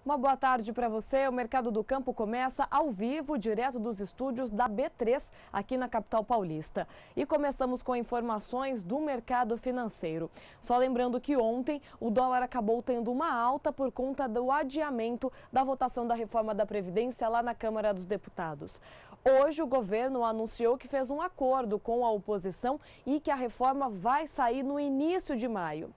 Uma boa tarde para você. O Mercado do Campo começa ao vivo, direto dos estúdios da B3, aqui na capital paulista. E começamos com informações do mercado financeiro. Só lembrando que ontem o dólar acabou tendo uma alta por conta do adiamento da votação da reforma da Previdência lá na Câmara dos Deputados. Hoje o governo anunciou que fez um acordo com a oposição e que a reforma vai sair no início de maio.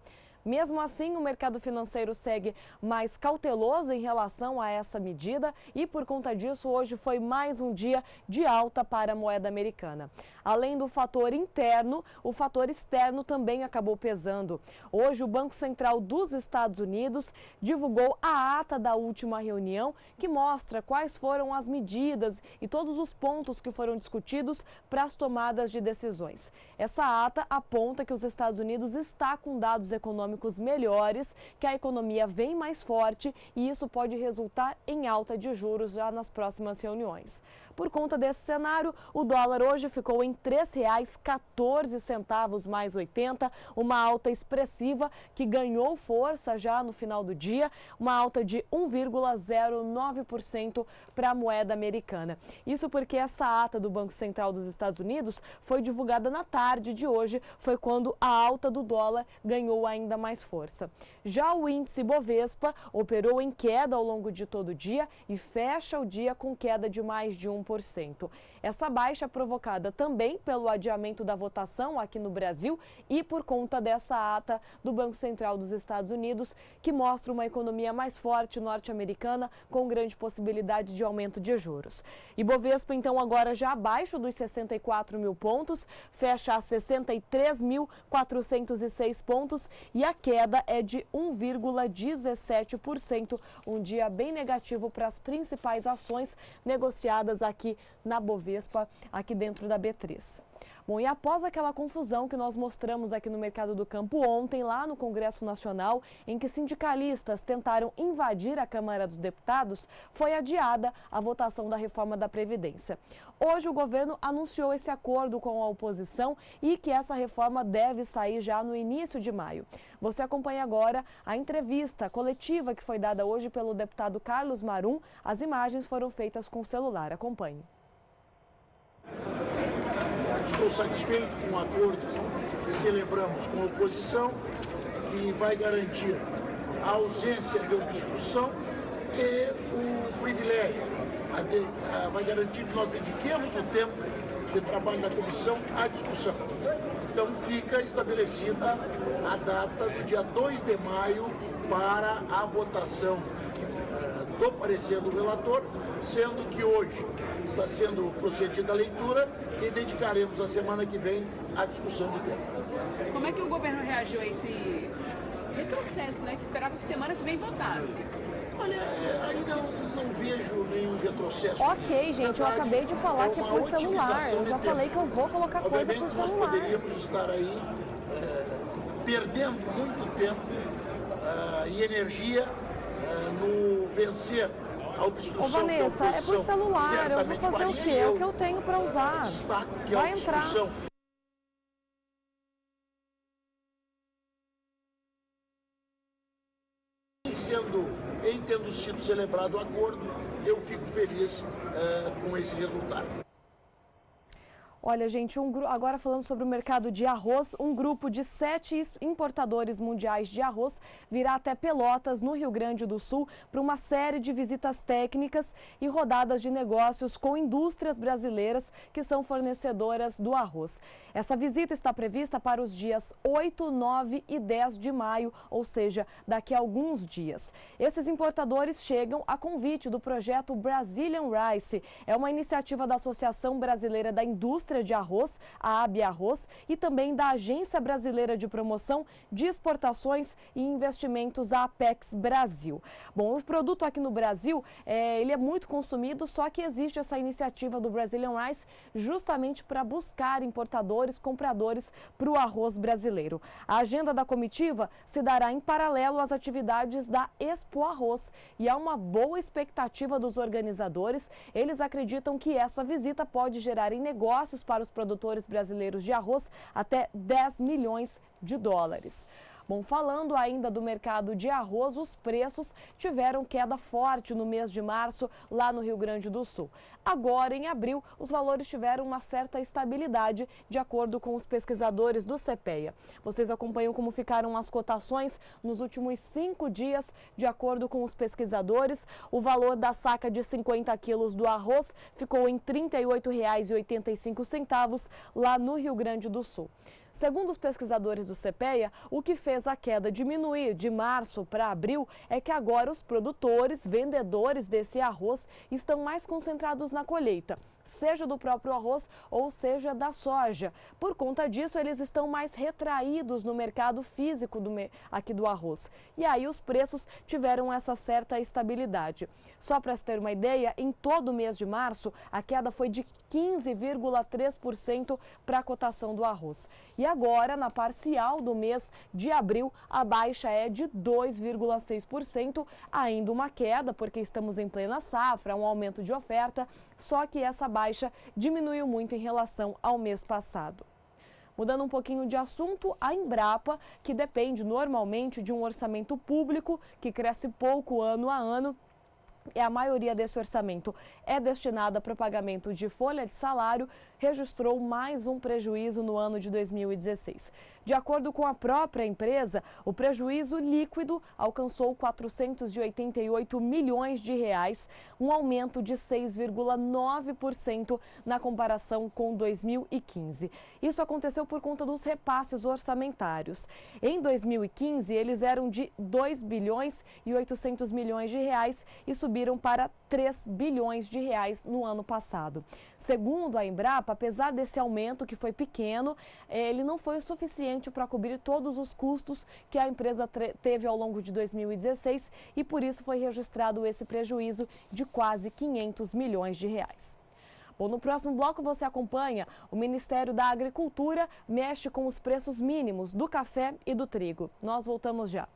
Mesmo assim, o mercado financeiro segue mais cauteloso em relação a essa medida e, por conta disso, hoje foi mais um dia de alta para a moeda americana. Além do fator interno, o fator externo também acabou pesando. Hoje, o Banco Central dos Estados Unidos divulgou a ata da última reunião, que mostra quais foram as medidas e todos os pontos que foram discutidos para as tomadas de decisões. Essa ata aponta que os Estados Unidos está com dados econômicos melhores, que a economia vem mais forte e isso pode resultar em alta de juros já nas próximas reuniões. Por conta desse cenário, o dólar hoje ficou em R$ 3,14 mais 80, uma alta expressiva que ganhou força já no final do dia, uma alta de 1,09% para a moeda americana. Isso porque essa ata do Banco Central dos Estados Unidos foi divulgada na tarde de hoje, foi quando a alta do dólar ganhou ainda mais força. Já o índice Bovespa operou em queda ao longo de todo o dia e fecha o dia com queda de mais de 1%. Essa baixa é provocada também pelo adiamento da votação aqui no Brasil e por conta dessa ata do Banco Central dos Estados Unidos, que mostra uma economia mais forte norte-americana com grande possibilidade de aumento de juros. E Bovespa, então, agora já abaixo dos 64 mil pontos, fecha a 63.406 pontos e a queda é de 1,17%, um dia bem negativo para as principais ações negociadas aqui na Bovespa, aqui dentro da B3. Bom, e após aquela confusão que nós mostramos aqui no Mercado do Campo ontem, lá no Congresso Nacional, em que sindicalistas tentaram invadir a Câmara dos Deputados, foi adiada a votação da reforma da Previdência. Hoje o governo anunciou esse acordo com a oposição e que essa reforma deve sair já no início de maio. Você acompanha agora a entrevista coletiva que foi dada hoje pelo deputado Carlos Marum. As imagens foram feitas com o celular. Acompanhe. Estou satisfeito com o acordo que celebramos com a oposição, que vai garantir a ausência de obstrução e o privilégio. Vai garantir que nós dediquemos o tempo de trabalho da comissão à discussão. Então fica estabelecida a data do dia 2 de maio para a votação do parecer do relator, sendo que hoje está sendo procedida a leitura e dedicaremos a semana que vem à discussão do tema. Como é que o governo reagiu a esse retrocesso, né? Que esperava que semana que vem votasse? Olha, aí não vejo nenhum retrocesso. Ok, gente, eu acabei de falar que é por celular. Eu já falei que eu vou colocar coisa por celular. Nós poderíamos estar aí perdendo muito tempo e energia no vencer a obstrução. Ô Vanessa, é por celular, eu vou fazer o quê? É o que eu tenho para usar. Vai entrar. Em tendo sido celebrado o acordo, eu fico feliz com esse resultado. Olha, gente, agora falando sobre o mercado de arroz, um grupo de 7 importadores mundiais de arroz virá até Pelotas, no Rio Grande do Sul, para uma série de visitas técnicas e rodadas de negócios com indústrias brasileiras que são fornecedoras do arroz. Essa visita está prevista para os dias 8, 9 e 10 de maio, ou seja, daqui a alguns dias. Esses importadores chegam a convite do projeto Brazilian Rice. É uma iniciativa da Associação Brasileira da Indústria de Arroz, a Abiarroz, e também da Agência Brasileira de Promoção de Exportações e Investimentos, a Apex Brasil. Bom, o produto aqui no Brasil, ele é muito consumido, só que existe essa iniciativa do Brazilian Rice justamente para buscar importadores, compradores para o arroz brasileiro. A agenda da comitiva se dará em paralelo às atividades da Expo Arroz e há uma boa expectativa dos organizadores. Eles acreditam que essa visita pode gerar em negócios para os produtores brasileiros de arroz até 10 milhões de dólares. Bom, falando ainda do mercado de arroz, os preços tiveram queda forte no mês de março lá no Rio Grande do Sul. Agora, em abril, os valores tiveram uma certa estabilidade, de acordo com os pesquisadores do CPEA. Vocês acompanham como ficaram as cotações nos últimos 5 dias. De acordo com os pesquisadores, o valor da saca de 50 quilos do arroz ficou em R$ 38,85 lá no Rio Grande do Sul. Segundo os pesquisadores do CPEA, o que fez a queda diminuir de março para abril é que agora os produtores, vendedores desse arroz estão mais concentrados na colheita, seja do próprio arroz ou seja da soja. Por conta disso, eles estão mais retraídos no mercado físico aqui do arroz. E aí os preços tiveram essa certa estabilidade. Só para se ter uma ideia, em todo o mês de março, a queda foi de 15,3% para a cotação do arroz. E agora, na parcial do mês de abril, a baixa é de 2,6%, ainda uma queda, porque estamos em plena safra, um aumento de oferta, só que essa baixa diminuiu muito em relação ao mês passado. Mudando um pouquinho de assunto, a Embrapa, que depende normalmente de um orçamento público, que cresce pouco ano a ano, e a maioria desse orçamento é destinada para o pagamento de folha de salário, registrou mais um prejuízo no ano de 2016. De acordo com a própria empresa, o prejuízo líquido alcançou 488 milhões de reais, um aumento de 6,9% na comparação com 2015. Isso aconteceu por conta dos repasses orçamentários. Em 2015, eles eram de 2 bilhões e 800 milhões de reais e subiram para 3 bilhões de reais no ano passado. Segundo a Embrapa, apesar desse aumento que foi pequeno, ele não foi o suficiente para cobrir todos os custos que a empresa teve ao longo de 2016 e por isso foi registrado esse prejuízo de quase 500 milhões de reais. Bom, no próximo bloco você acompanha o Ministério da Agricultura mexe com os preços mínimos do café e do trigo. Nós voltamos já.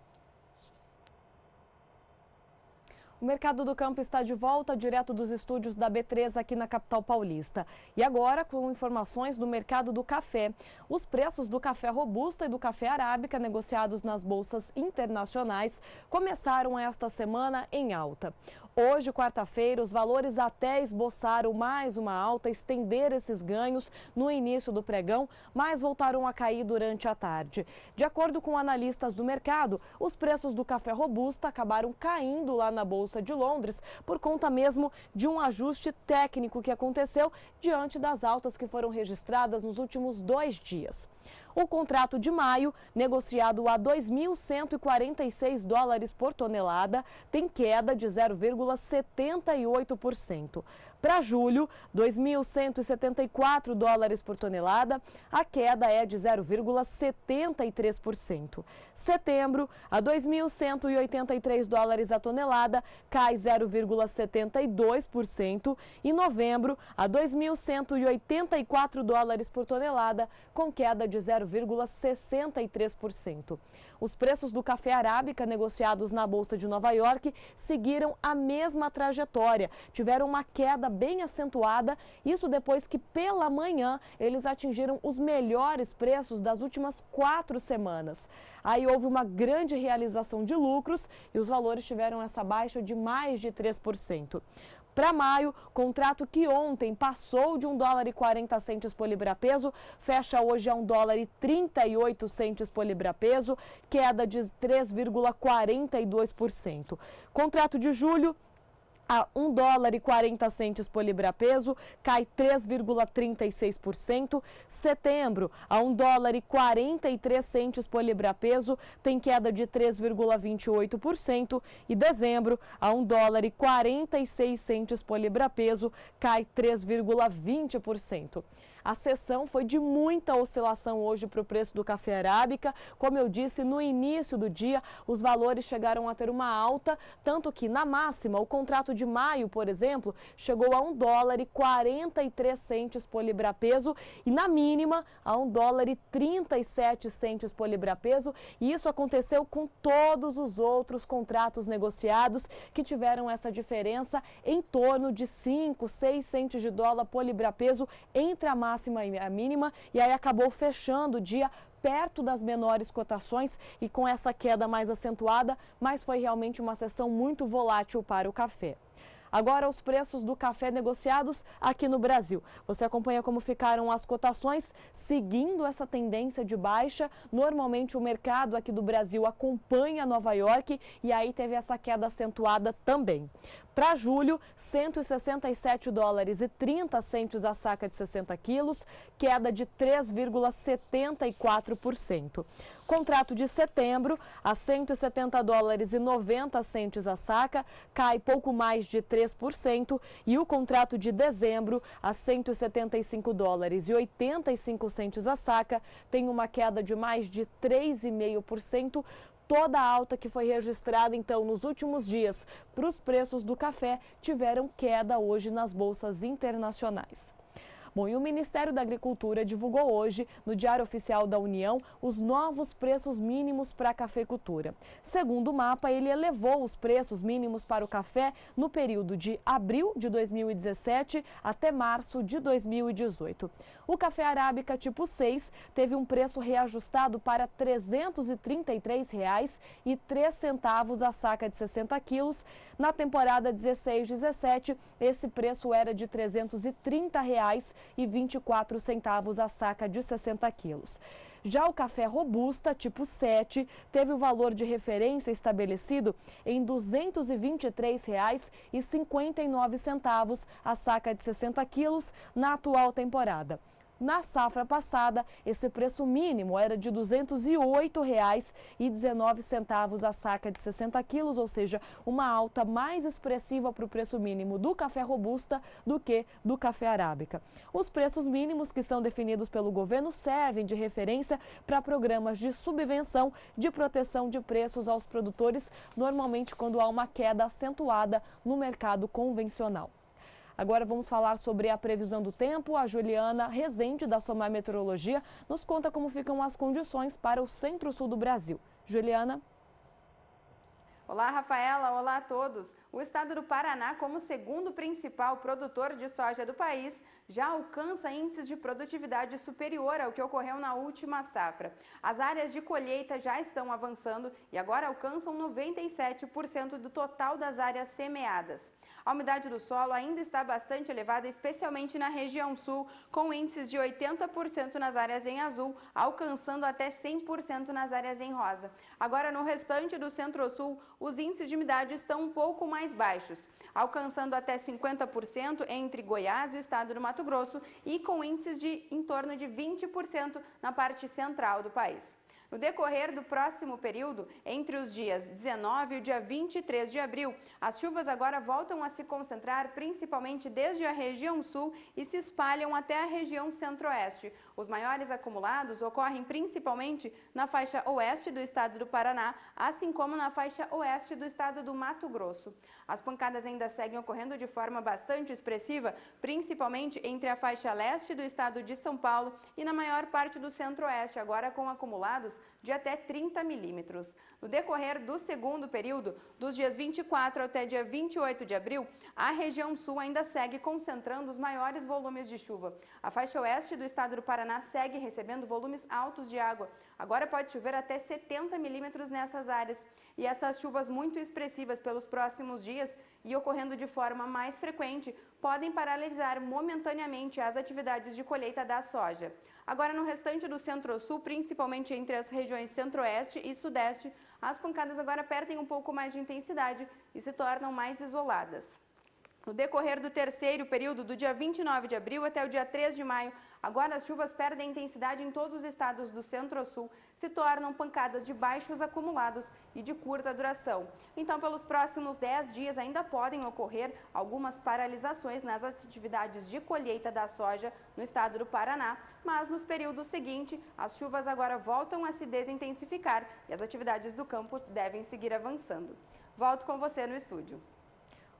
O Mercado do Campo está de volta, direto dos estúdios da B3 aqui na capital paulista. E agora com informações do mercado do café. Os preços do café robusta e do café arábica negociados nas bolsas internacionais começaram esta semana em alta. Hoje, quarta-feira, os valores até esboçaram mais uma alta, estender esses ganhos no início do pregão, mas voltaram a cair durante a tarde. De acordo com analistas do mercado, os preços do café robusta acabaram caindo lá na Bolsa de Londres por conta mesmo de um ajuste técnico que aconteceu diante das altas que foram registradas nos últimos 2 dias. O contrato de maio, negociado a 2.146 dólares por tonelada, tem queda de 0,78%. Para julho, 2.174 dólares por tonelada, a queda é de 0,73%. Setembro, a 2.183 dólares a tonelada, cai 0,72%. E novembro, a 2.184 dólares por tonelada, com queda de 0,63%. Os preços do café arábica negociados na Bolsa de Nova York seguiram a mesma trajetória, tiveram uma queda bem acentuada, isso depois que pela manhã eles atingiram os melhores preços das últimas 4 semanas. Aí houve uma grande realização de lucros e os valores tiveram essa baixa de mais de 3%. Para maio, contrato que ontem passou de $1,40 por libra-peso, fecha hoje a $1,38 por libra-peso, queda de 3,42%. Contrato de julho a $1,40 por libra-peso, cai 3,36%. Setembro, a $1,43 por libra-peso, tem queda de 3,28%. E dezembro, a $1,46 por libra-peso, cai 3,20%. A sessão foi de muita oscilação hoje para o preço do café arábica. Como eu disse, no início do dia, os valores chegaram a ter uma alta, tanto que na máxima, o contrato de maio, por exemplo, chegou a $1,43 por libra-peso e na mínima a $1,37 por libra-peso. E isso aconteceu com todos os outros contratos negociados que tiveram essa diferença em torno de 5, 6 centos de dólar por libra-peso entre a máxima e a mínima, e aí acabou fechando o dia perto das menores cotações e com essa queda mais acentuada, mas foi realmente uma sessão muito volátil para o café. Agora, os preços do café negociados aqui no Brasil. Você acompanha como ficaram as cotações seguindo essa tendência de baixa. Normalmente, o mercado aqui do Brasil acompanha Nova York e aí teve essa queda acentuada também. Para julho, 167 dólares e 30 centos a saca de 60 quilos, queda de 3,74%. Contrato de setembro, a 170 dólares e 90 centos a saca, cai pouco mais de 3%. E o contrato de dezembro, a 175 dólares e 85 centos a saca, tem uma queda de mais de 3,5%. Toda a alta que foi registrada, então, nos últimos dias para os preços do café tiveram queda hoje nas bolsas internacionais. Bom, e o Ministério da Agricultura divulgou hoje, no Diário Oficial da União, os novos preços mínimos para a cafeicultura. Segundo o mapa, ele elevou os preços mínimos para o café no período de abril de 2017 até março de 2018. O café arábica tipo 6 teve um preço reajustado para R$ 333,03 a saca de 60 quilos. Na temporada 16-17, esse preço era de R$ 330,24 a saca de 60 quilos. Já o café robusta, tipo 7, teve o valor de referência estabelecido em R$ 223,59 a saca de 60 quilos na atual temporada. Na safra passada, esse preço mínimo era de R$ 208,19 a saca de 60 quilos, ou seja, uma alta mais expressiva para o preço mínimo do café robusta do que do café arábica. Os preços mínimos que são definidos pelo governo servem de referência para programas de subvenção de proteção de preços aos produtores, normalmente quando há uma queda acentuada no mercado convencional. Agora vamos falar sobre a previsão do tempo. A Juliana Rezende, da Somar Meteorologia, nos conta como ficam as condições para o centro-sul do Brasil. Juliana. Olá, Rafaela. Olá a todos. O estado do Paraná, como segundo principal produtor de soja do país, já alcança índices de produtividade superior ao que ocorreu na última safra. As áreas de colheita já estão avançando e agora alcançam 97% do total das áreas semeadas. A umidade do solo ainda está bastante elevada, especialmente na região sul, com índices de 80% nas áreas em azul, alcançando até 100% nas áreas em rosa. Agora, no restante do centro-sul, os índices de umidade estão um pouco mais baixos, alcançando até 50% entre Goiás e o estado do Mato Grosso e com índices de em torno de 20% na parte central do país. No decorrer do próximo período, entre os dias 19 e o dia 23 de abril, as chuvas agora voltam a se concentrar principalmente desde a região sul e se espalham até a região centro-oeste. Os maiores acumulados ocorrem principalmente na faixa oeste do estado do Paraná, assim como na faixa oeste do estado do Mato Grosso. As pancadas ainda seguem ocorrendo de forma bastante expressiva, principalmente entre a faixa leste do estado de São Paulo e na maior parte do centro-oeste, agora com acumulados de até 30 milímetros. No decorrer do segundo período, dos dias 24 até dia 28 de abril, a região sul ainda segue concentrando os maiores volumes de chuva. A faixa oeste do estado do Paraná segue recebendo volumes altos de água. Agora pode chover até 70 milímetros nessas áreas. E essas chuvas muito expressivas pelos próximos dias e ocorrendo de forma mais frequente podem paralisar momentaneamente as atividades de colheita da soja. Agora, no restante do centro-sul, principalmente entre as regiões centro-oeste e sudeste, as pancadas agora perdem um pouco mais de intensidade e se tornam mais isoladas. No decorrer do terceiro período, do dia 29 de abril até o dia 3 de maio, agora as chuvas perdem intensidade em todos os estados do centro-sul, se tornam pancadas de baixos acumulados e de curta duração. Então, pelos próximos 10 dias ainda podem ocorrer algumas paralisações nas atividades de colheita da soja no estado do Paraná, mas nos períodos seguintes, as chuvas agora voltam a se desintensificar e as atividades do campo devem seguir avançando. Volto com você no estúdio.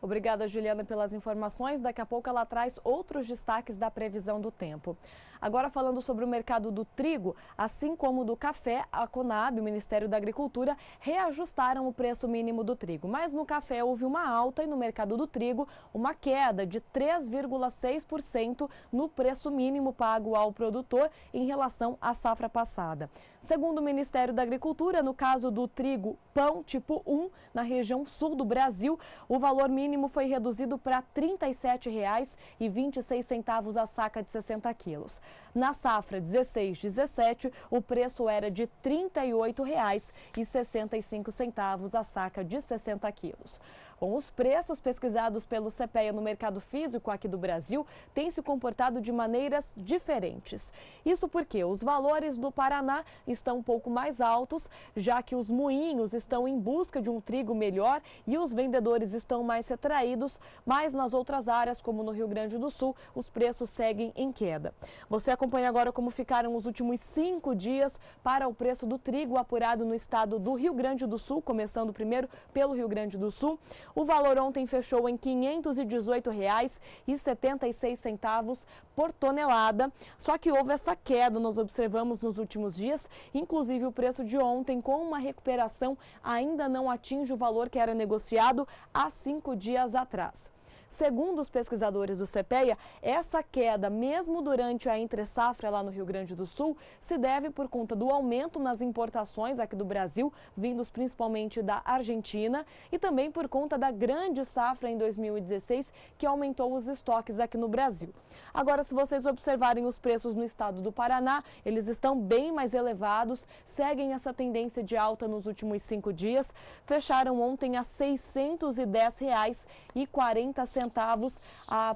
Obrigada, Juliana, pelas informações. Daqui a pouco ela traz outros destaques da previsão do tempo. Agora, falando sobre o mercado do trigo, assim como do café, a Conab, o Ministério da Agricultura, reajustaram o preço mínimo do trigo. Mas no café houve uma alta e no mercado do trigo uma queda de 3,6% no preço mínimo pago ao produtor em relação à safra passada. Segundo o Ministério da Agricultura, no caso do trigo pão tipo 1, na região sul do Brasil, o valor mínimo foi reduzido para R$ 37,26 a saca de 60 quilos. Na safra 16/17, o preço era de R$ 38,65 a saca de 60 quilos. Bom, os preços pesquisados pelo CPEA no mercado físico aqui do Brasil têm se comportado de maneiras diferentes. Isso porque os valores do Paraná estão um pouco mais altos, já que os moinhos estão em busca de um trigo melhor e os vendedores estão mais retraídos, mas nas outras áreas, como no Rio Grande do Sul, os preços seguem em queda. Você acompanha agora como ficaram os últimos 5 dias para o preço do trigo apurado no estado do Rio Grande do Sul, começando primeiro pelo Rio Grande do Sul. O valor ontem fechou em R$ 518,76 por tonelada, só que houve essa queda, nós observamos nos últimos dias, inclusive o preço de ontem, com uma recuperação, ainda não atinge o valor que era negociado há 5 dias atrás. Segundo os pesquisadores do CPEA, essa queda, mesmo durante a entre-safra lá no Rio Grande do Sul, se deve por conta do aumento nas importações aqui do Brasil, vindos principalmente da Argentina, e também por conta da grande safra em 2016, que aumentou os estoques aqui no Brasil. Agora, se vocês observarem os preços no estado do Paraná, eles estão bem mais elevados, seguem essa tendência de alta nos últimos 5 dias, fecharam ontem a R$ 610,40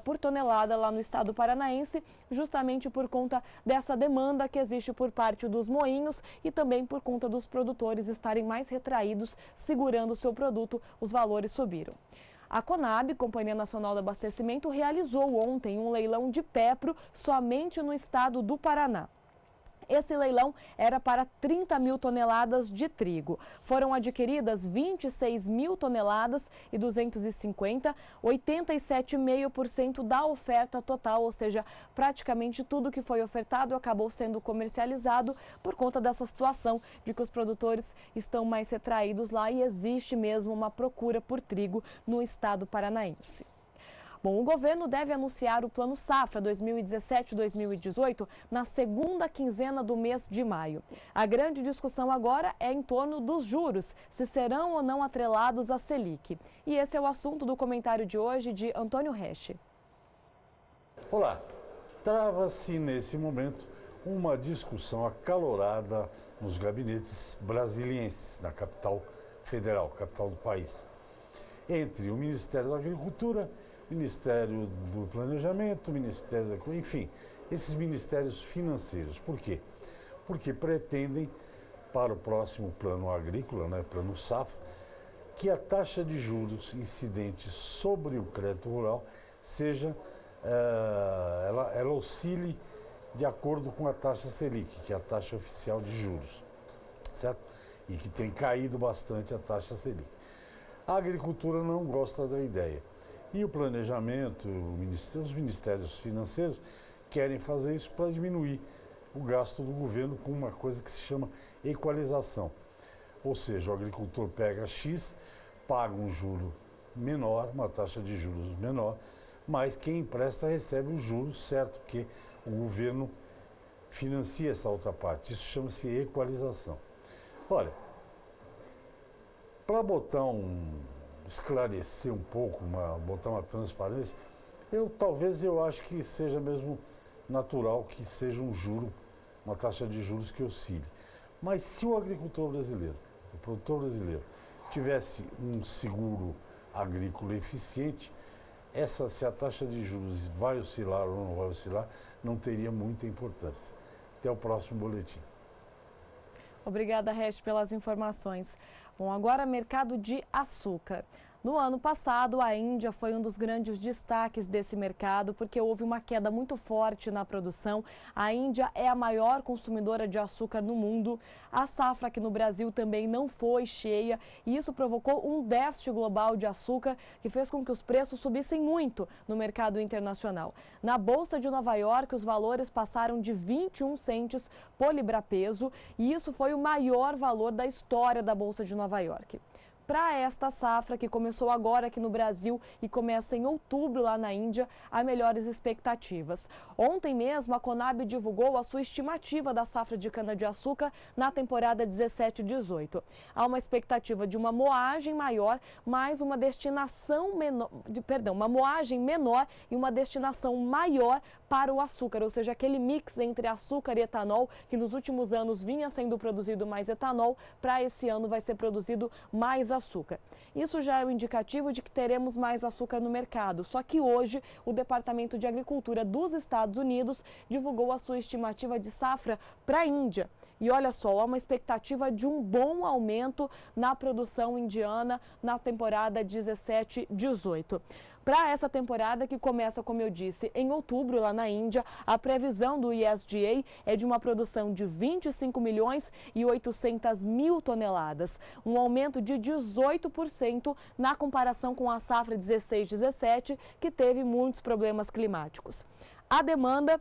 por tonelada lá no estado paranaense, justamente por conta dessa demanda que existe por parte dos moinhos e também por conta dos produtores estarem mais retraídos, segurando o seu produto, os valores subiram. A Conab, Companhia Nacional do Abastecimento, realizou ontem um leilão de Pepro somente no estado do Paraná. Esse leilão era para 30 mil toneladas de trigo. Foram adquiridas 26 mil toneladas e 250, 87,5% da oferta total, ou seja, praticamente tudo que foi ofertado acabou sendo comercializado por conta dessa situação de que os produtores estão mais retraídos lá e existe mesmo uma procura por trigo no estado paranaense. Bom, o governo deve anunciar o Plano Safra 2017-2018 na segunda quinzena do mês de maio. A grande discussão agora é em torno dos juros, se serão ou não atrelados à Selic. E esse é o assunto do comentário de hoje de Antônio Resch. Olá, trava-se nesse momento uma discussão acalorada nos gabinetes brasilienses, na capital federal, capital do país, entre o Ministério da Agricultura, Ministério do Planejamento, Ministério da... Enfim, esses ministérios financeiros. Por quê? Porque pretendem, para o próximo plano agrícola, plano Safra, que a taxa de juros incidente sobre o crédito rural seja, ela oscile de acordo com a taxa Selic, que é a taxa oficial de juros, certo? E que tem caído bastante a taxa Selic. A agricultura não gosta da ideia. E o planejamento, os ministérios financeiros querem fazer isso para diminuir o gasto do governo com uma coisa que se chama equalização. Ou seja, o agricultor pega X, paga um juro menor, uma taxa de juros menor, mas quem empresta recebe o juro certo, que o governo financia essa outra parte. Isso chama-se equalização. Olha, para esclarecer um pouco, botar uma transparência, talvez eu acho que seja mesmo natural que seja um juro, uma taxa de juros que oscile. Mas se o agricultor brasileiro, o produtor brasileiro, tivesse um seguro agrícola eficiente, se a taxa de juros vai oscilar ou não vai oscilar, não teria muita importância. Até o próximo boletim. Obrigada, Resch, pelas informações. Bom, agora mercado de açúcar. No ano passado, a Índia foi um dos grandes destaques desse mercado porque houve uma queda muito forte na produção. A Índia é a maior consumidora de açúcar no mundo. A safra aqui no Brasil também não foi cheia e isso provocou um déficit global de açúcar que fez com que os preços subissem muito no mercado internacional. Na Bolsa de Nova York, os valores passaram de 21 centes por libra-peso e isso foi o maior valor da história da Bolsa de Nova York. Para esta safra, que começou agora aqui no Brasil e começa em outubro lá na Índia, há melhores expectativas. Ontem mesmo, a Conab divulgou a sua estimativa da safra de cana-de-açúcar na temporada 17-18. Há uma expectativa de uma moagem maior, mas uma destinação menor, uma moagem menor e uma destinação maior para o açúcar, ou seja, aquele mix entre açúcar e etanol, que nos últimos anos vinha sendo produzido mais etanol, para esse ano vai ser produzido mais açúcar. Isso já é um indicativo de que teremos mais açúcar no mercado, só que hoje o Departamento de Agricultura dos Estados Unidos divulgou a sua estimativa de safra para a Índia. E olha só, há uma expectativa de um bom aumento na produção indiana na temporada 17-18. Para essa temporada, que começa, como eu disse, em outubro lá na Índia, a previsão do USDA é de uma produção de 25 milhões e 800 mil toneladas, um aumento de 18% na comparação com a safra 16-17, que teve muitos problemas climáticos. A demanda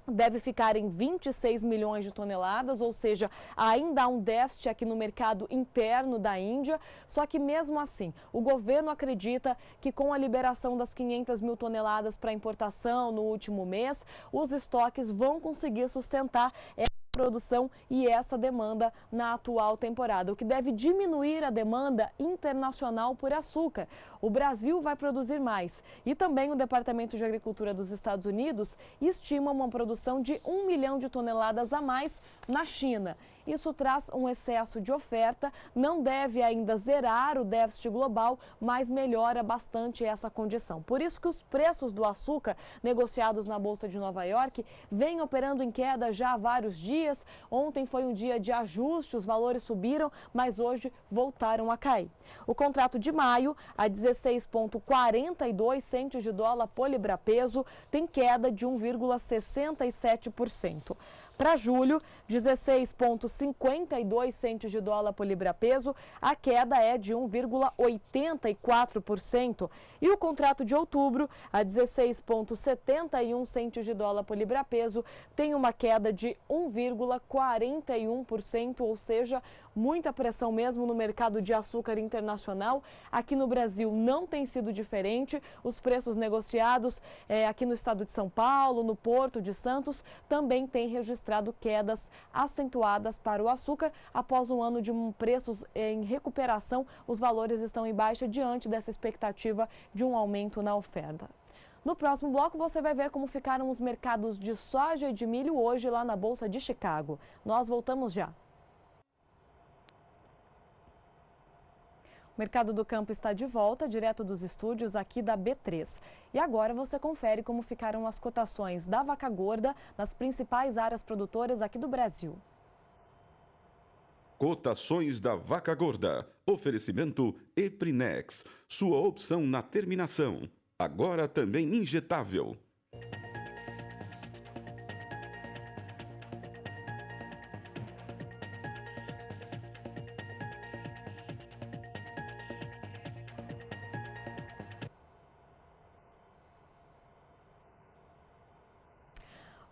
deve ficar em 26 milhões de toneladas, ou seja, ainda há um déficit aqui no mercado interno da Índia, só que mesmo assim, o governo acredita que com a liberação das 500 mil toneladas para importação no último mês, os estoques vão conseguir sustentar essa produção e essa demanda na atual temporada, o que deve diminuir a demanda internacional por açúcar. O Brasil vai produzir mais e também o Departamento de Agricultura dos Estados Unidos estima uma produção de 1 milhão de toneladas a mais na China. Isso traz um excesso de oferta, não deve ainda zerar o déficit global, mas melhora bastante essa condição. Por isso que os preços do açúcar negociados na Bolsa de Nova York vêm operando em queda já há vários dias. Ontem foi um dia de ajuste, os valores subiram, mas hoje voltaram a cair. O contrato de maio, a 16,42 centes de dólar por libra-peso, tem queda de 1,67%. Para julho, 16,52 centes de dólar por libra-peso, a queda é de 1,84%. E o contrato de outubro, a 16,71 centes de dólar por libra-peso, tem uma queda de 1,41%, ou seja, muita pressão mesmo no mercado de açúcar internacional. Aqui no Brasil não tem sido diferente. Os preços negociados aqui no estado de São Paulo, no Porto de Santos, também têm registrado quedas acentuadas para o açúcar. Após um ano de preços em recuperação, os valores estão em baixa diante dessa expectativa de um aumento na oferta. No próximo bloco, você vai ver como ficaram os mercados de soja e de milho hoje lá na Bolsa de Chicago. Nós voltamos já. O Mercado do Campo está de volta, direto dos estúdios aqui da B3. E agora você confere como ficaram as cotações da vaca gorda nas principais áreas produtoras aqui do Brasil. Cotações da vaca gorda. Oferecimento Eprinex. Sua opção na terminação. Agora também injetável.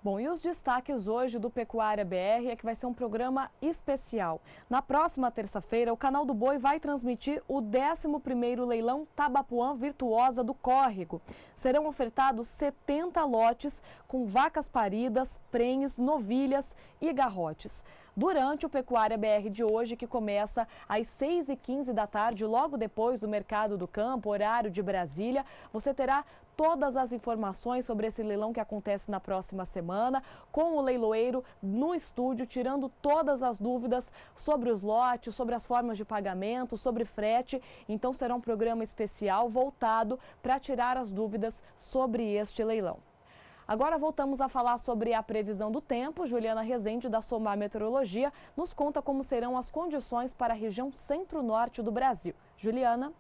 Bom, e os destaques hoje do Pecuária BR é que vai ser um programa especial. Na próxima terça-feira, o Canal do Boi vai transmitir o 11º leilão Tabapuã Virtuosa do Córrego. Serão ofertados 70 lotes com vacas paridas, prenhes, novilhas e garrotes. Durante o Pecuária BR de hoje, que começa às 6h15 da tarde, logo depois do Mercado do Campo, horário de Brasília, você terá todas as informações sobre esse leilão que acontece na próxima semana, com o leiloeiro no estúdio, tirando todas as dúvidas sobre os lotes, sobre as formas de pagamento, sobre frete. Então será um programa especial voltado para tirar as dúvidas sobre este leilão. Agora voltamos a falar sobre a previsão do tempo. Juliana Rezende, da Somar Meteorologia, nos conta como serão as condições para a região centro-norte do Brasil. Juliana.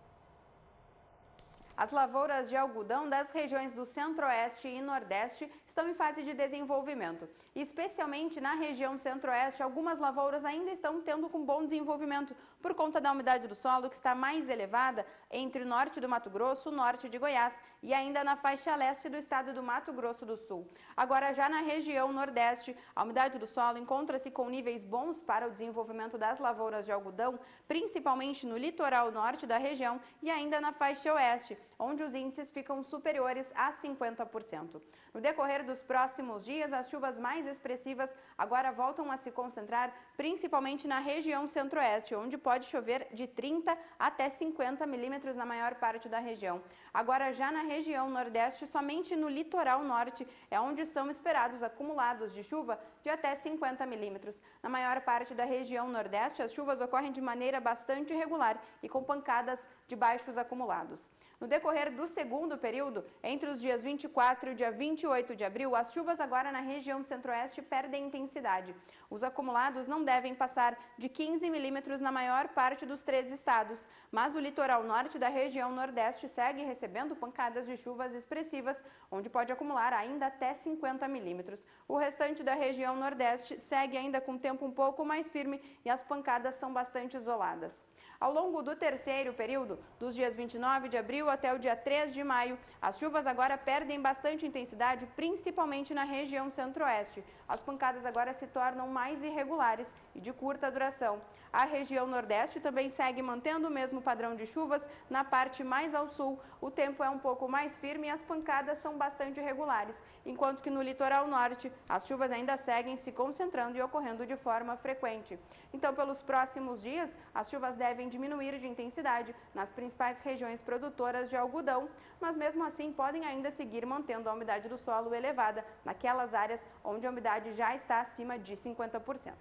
As lavouras de algodão das regiões do Centro-Oeste e Nordeste estão em fase de desenvolvimento. Especialmente na região Centro-Oeste, algumas lavouras ainda estão tendo um bom desenvolvimento por conta da umidade do solo que está mais elevada entre o norte do Mato Grosso, o norte de Goiás e ainda na faixa leste do estado do Mato Grosso do Sul. Agora, já na região Nordeste, a umidade do solo encontra-se com níveis bons para o desenvolvimento das lavouras de algodão, principalmente no litoral norte da região e ainda na faixa oeste, onde os índices ficam superiores a 50%. No decorrer dos próximos dias, as chuvas mais expressivas agora voltam a se concentrar principalmente na região Centro-Oeste, onde pode chover de 30 até 50 milímetros na maior parte da região. Agora, já na região Nordeste, somente no litoral norte é onde são esperados acumulados de chuva de até 50 milímetros. Na maior parte da região Nordeste, as chuvas ocorrem de maneira bastante irregular e com pancadas de baixos acumulados. No decorrer do segundo período, entre os dias 24 e o dia 28 de abril, as chuvas agora na região Centro-Oeste perdem intensidade. Os acumulados não devem passar de 15 milímetros na maior parte dos 3 estados, mas o litoral norte da região Nordeste segue recebendo pancadas de chuvas expressivas, onde pode acumular ainda até 50 milímetros. O restante da região Nordeste segue ainda com tempo um pouco mais firme e as pancadas são bastante isoladas. Ao longo do terceiro período, dos dias 29 de abril até o dia 3 de maio, as chuvas agora perdem bastante intensidade, principalmente na região Centro-Oeste. As pancadas agora se tornam mais irregulares e de curta duração. A região Nordeste também segue mantendo o mesmo padrão de chuvas. Na parte mais ao sul, o tempo é um pouco mais firme e as pancadas são bastante irregulares, enquanto que no litoral norte, as chuvas ainda seguem se concentrando e ocorrendo de forma frequente. Então, pelos próximos dias, as chuvas devem diminuir de intensidade nas principais regiões produtoras de algodão, mas mesmo assim podem ainda seguir mantendo a umidade do solo elevada naquelas áreas onde a umidade já está acima de 50%.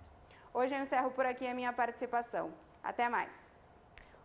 Hoje eu encerro por aqui a minha participação. Até mais!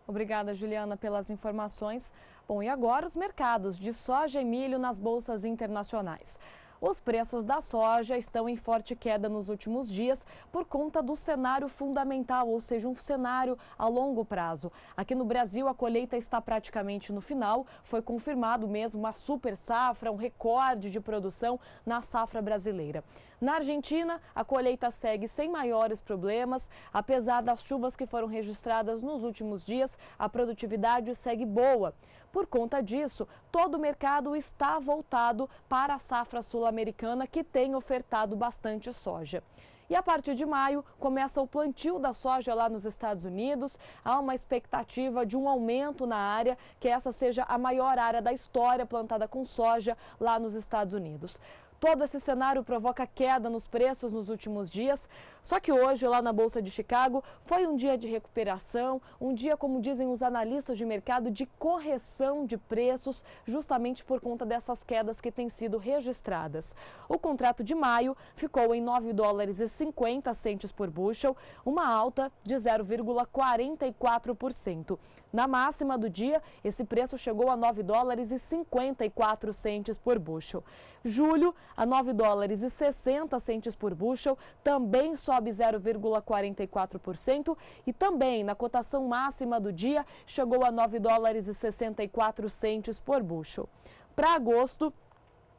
Obrigada, Juliana, pelas informações. Bom, e agora os mercados de soja e milho nas bolsas internacionais. Os preços da soja estão em forte queda nos últimos dias por conta do cenário fundamental, ou seja, um cenário a longo prazo. Aqui no Brasil, a colheita está praticamente no final. Foi confirmado mesmo uma super safra, um recorde de produção na safra brasileira. Na Argentina, a colheita segue sem maiores problemas. Apesar das chuvas que foram registradas nos últimos dias, a produtividade segue boa. Por conta disso, todo o mercado está voltado para a safra sul-americana, que tem ofertado bastante soja. E a partir de maio, começa o plantio da soja lá nos Estados Unidos. Há uma expectativa de um aumento na área, que essa seja a maior área da história plantada com soja lá nos Estados Unidos. Todo esse cenário provoca queda nos preços nos últimos dias, só que hoje, lá na Bolsa de Chicago, foi um dia de recuperação, um dia, como dizem os analistas de mercado, de correção de preços, justamente por conta dessas quedas que têm sido registradas. O contrato de maio ficou em $9,50 por bushel, uma alta de 0,44%. Na máxima do dia, esse preço chegou a $9,54 por bushel. Julho, a $9,60 por bushel, também sobe 0,44% e também na cotação máxima do dia chegou a $9,64 por bushel. Para agosto,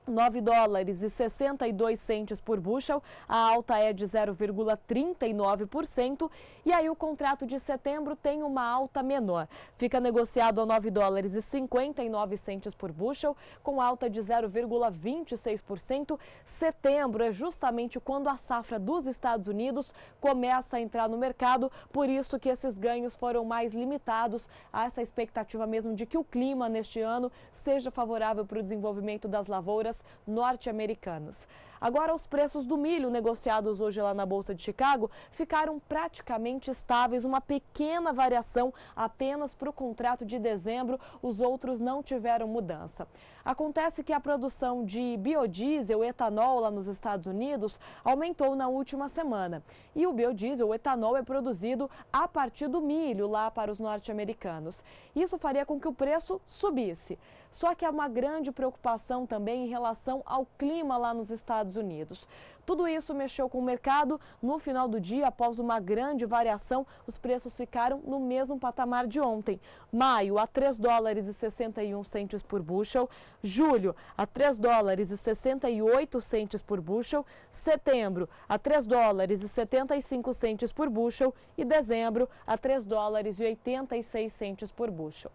$9,62 por bushel, a alta é de 0,39%, e aí o contrato de setembro tem uma alta menor. Fica negociado a $9,59 por bushel, com alta de 0,26%. Setembro é justamente quando a safra dos Estados Unidos começa a entrar no mercado, por isso que esses ganhos foram mais limitados. Há essa expectativa mesmo de que o clima neste ano seja favorável para o desenvolvimento das lavouras norte-americanas. Agora, os preços do milho negociados hoje lá na Bolsa de Chicago ficaram praticamente estáveis, uma pequena variação apenas para o contrato de dezembro, os outros não tiveram mudança. Acontece que a produção de biodiesel, etanol lá nos Estados Unidos aumentou na última semana. E o biodiesel, o etanol, é produzido a partir do milho lá para os norte-americanos. Isso faria com que o preço subisse. Só que há uma grande preocupação também em relação ao clima lá nos Estados Unidos. Tudo isso mexeu com o mercado. No final do dia, após uma grande variação, os preços ficaram no mesmo patamar de ontem. Maio a 3 dólares e 61 centes por bushel, julho a 3 dólares e 68 centes por bushel, setembro a 3 dólares e 75 centes por bushel e dezembro a 3 dólares e 86 centes por bushel.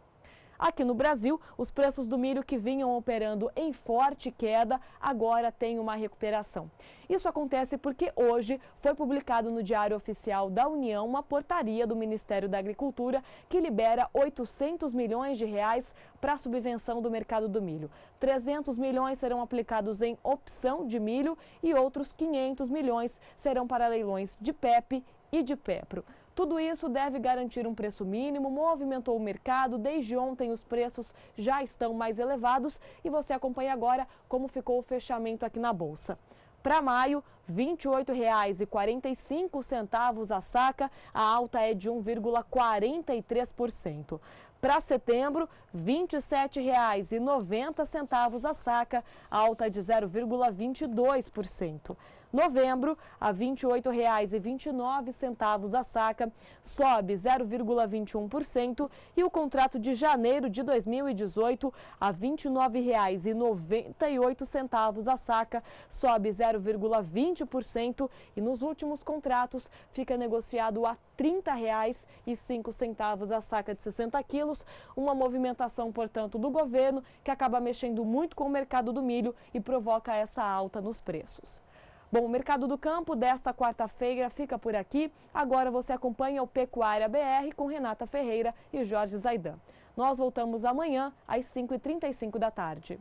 Aqui no Brasil, os preços do milho que vinham operando em forte queda agora têm uma recuperação. Isso acontece porque hoje foi publicado no Diário Oficial da União uma portaria do Ministério da Agricultura que libera 800 milhões de reais para a subvenção do mercado do milho. 300 milhões serão aplicados em opção de milho e outros 500 milhões serão para leilões de PEP e de PEPRO. Tudo isso deve garantir um preço mínimo, movimentou o mercado. Desde ontem os preços já estão mais elevados e você acompanha agora como ficou o fechamento aqui na Bolsa. Para maio, R$ 28,45 a saca, a alta é de 1,43%. Para setembro, R$ 27,90 a saca, alta de 0,22%. Novembro, a R$ 28,29 a saca, sobe 0,21%. E o contrato de janeiro de 2018, a R$ 29,98 a saca, sobe 0,20%. E nos últimos contratos, fica negociado a R$ 30,05 a saca de 60 quilos. Uma movimentação, portanto, do governo que acaba mexendo muito com o mercado do milho e provoca essa alta nos preços. Bom, o Mercado do Campo desta quarta-feira fica por aqui. Agora você acompanha o Pecuária BR com Renata Ferreira e Jorge Zaidan. Nós voltamos amanhã às 5h35 da tarde.